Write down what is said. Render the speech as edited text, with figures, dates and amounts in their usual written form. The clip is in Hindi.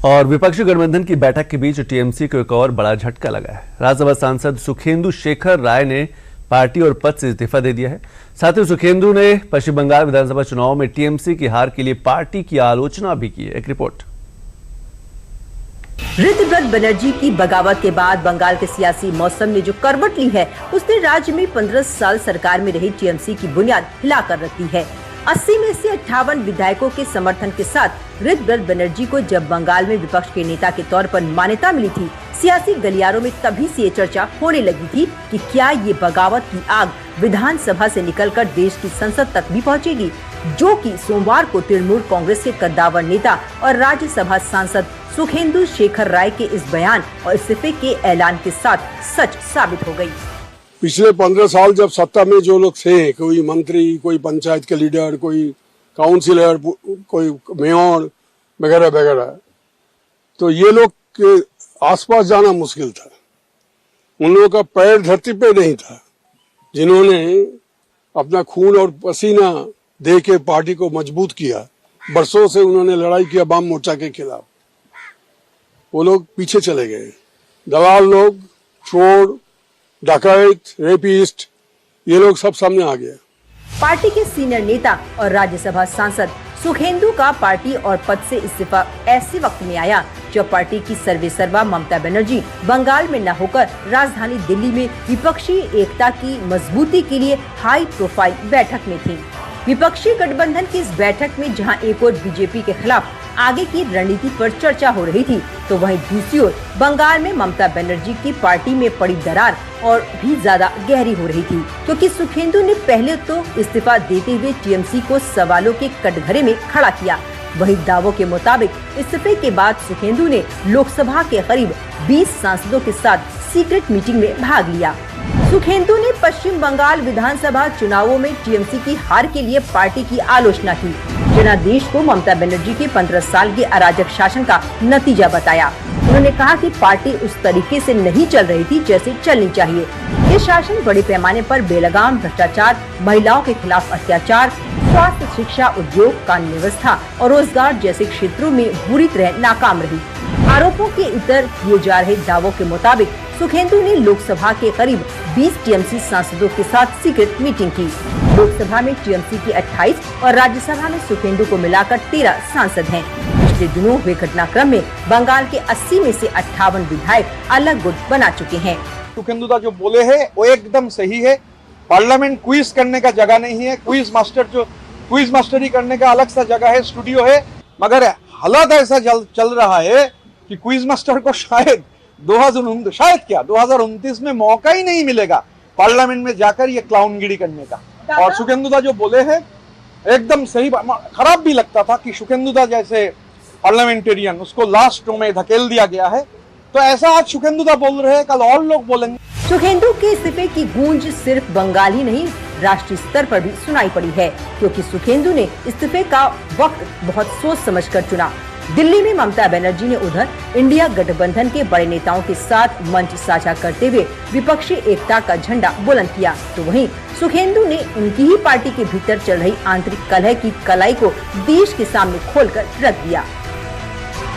और विपक्षी गठबंधन की बैठक के बीच टीएमसी को एक और बड़ा झटका लगा है। राज्यसभा सांसद सुखेंदु शेखर राय ने पार्टी और पद से इस्तीफा दे दिया है। साथ ही सुखेंदु ने पश्चिम बंगाल विधानसभा चुनाव में टीएमसी की हार के लिए पार्टी की आलोचना भी की है। एक रिपोर्ट। ऋतव्रत बनर्जी की बगावत के बाद बंगाल के सियासी मौसम ने जो करवट ली है, उसने राज्य में 15 साल सरकार में रही टीएमसी की बुनियाद हिलाकर रख दी है। 80 में से 58 विधायकों के समर्थन के साथ ऋतव्रत बनर्जी को जब बंगाल में विपक्ष के नेता के तौर पर मान्यता मिली थी, सियासी गलियारों में तभी से ये चर्चा होने लगी थी कि क्या ये बगावत की आग विधानसभा से निकलकर देश की संसद तक भी पहुंचेगी, जो कि सोमवार को तृणमूल कांग्रेस के कद्दावर नेता और राज्यसभा सांसद सुखेंदु शेखर राय के इस बयान और इस्तीफे के ऐलान के साथ सच साबित हो गई। पिछले 15 साल जब सत्ता में जो लोग थे, कोई मंत्री, कोई पंचायत के लीडर, कोई काउंसिलर, कोई मेयर वगैरह वगैरह, तो ये लोग के आसपास जाना मुश्किल था। उन लोगों का पैर धरती पे नहीं था, जिन्होंने अपना खून और पसीना दे के पार्टी को मजबूत किया। बरसों से उन्होंने लड़ाई किया वाम मोर्चा के खिलाफ। वो लोग पीछे चले गए। दलाल लोग, चोर, डकैत, रेपिस्ट, ये लोग सब सामने आ गए। पार्टी के सीनियर नेता और राज्यसभा सांसद सुखेंदु का पार्टी और पद से इस्तीफा ऐसे वक्त में आया जब पार्टी की सर्वेसर्वा ममता बनर्जी बंगाल में न होकर राजधानी दिल्ली में विपक्षी एकता की मजबूती के लिए हाई प्रोफाइल बैठक में थी। विपक्षी गठबंधन की इस बैठक में जहां एक ओर बीजेपी के खिलाफ आगे की रणनीति पर चर्चा हो रही थी, तो वहीं दूसरी ओर बंगाल में ममता बनर्जी की पार्टी में पड़ी दरार और भी ज्यादा गहरी हो रही थी, क्योंकि सुखेंदु ने पहले तो इस्तीफा देते हुए टीएमसी को सवालों के कटघरे में खड़ा किया। वहीं दावों के मुताबिक इस्तीफे के बाद सुखेंदु ने लोकसभा के करीब 20 सांसदों के साथ सीक्रेट मीटिंग में भाग लिया। सुखेंदु ने पश्चिम बंगाल विधानसभा चुनावों में टीएमसी की हार के लिए पार्टी की आलोचना की। जनादेश को ममता बनर्जी के 15 साल के अराजक शासन का नतीजा बताया। उन्होंने कहा कि पार्टी उस तरीके से नहीं चल रही थी जैसे चलनी चाहिए। ये शासन बड़े पैमाने पर बेलगाम भ्रष्टाचार, महिलाओं के खिलाफ अत्याचार, स्वास्थ्य, शिक्षा, उद्योग, कानून व्यवस्था और रोजगार जैसे क्षेत्रों में बुरी तरह नाकाम रही। आरोपों के इतर किए जा रहे दावों के मुताबिक सुखेंदु ने लोकसभा के करीब 20 टीएमसी सांसदों के साथ सीक्रेट मीटिंग की। लोकसभा में टीएमसी की 28 और राज्यसभा में सुखेंदु को मिलाकर 13 सांसद हैं। पिछले दिनों हुए घटनाक्रम में बंगाल के 80 में से 58 विधायक अलग गुट बना चुके हैं। सुखेंदु जो बोले है वो एकदम सही है। पार्लियामेंट क्विज करने का जगह नहीं है। क्विज मास्टरी करने का अलग सा जगह है, स्टूडियो है। मगर हालात ऐसा चल रहा है कि क्विज मास्टर को शायद 2029 में मौका ही नहीं मिलेगा पार्लियामेंट में जाकर ये क्लाउनगिरी करने का। और सुखेंदु जो बोले हैं एकदम सही। खराब भी लगता था कि सुखेंदु जैसे पार्लियामेंटेरियन उसको लास्ट में धकेल दिया गया है। तो ऐसा आज सुखेंदु बोल रहे हैं, कल और लोग बोलेंगे। सुखेंदु के इस्तीफे की गूंज सिर्फ बंगाल ही नहीं, राष्ट्रीय स्तर पर भी सुनाई पड़ी है, क्योंकि सुखेंदु ने इस्तीफे का वक्त बहुत सोच समझकर चुना। दिल्ली में ममता बनर्जी ने उधर इंडिया गठबंधन के बड़े नेताओं के साथ मंच साझा करते हुए विपक्षी एकता का झंडा बुलंद किया, तो वहीं सुखेंदु ने उनकी ही पार्टी के भीतर चल रही आंतरिक कलह की कलाई को देश के सामने खोलकर रख दिया।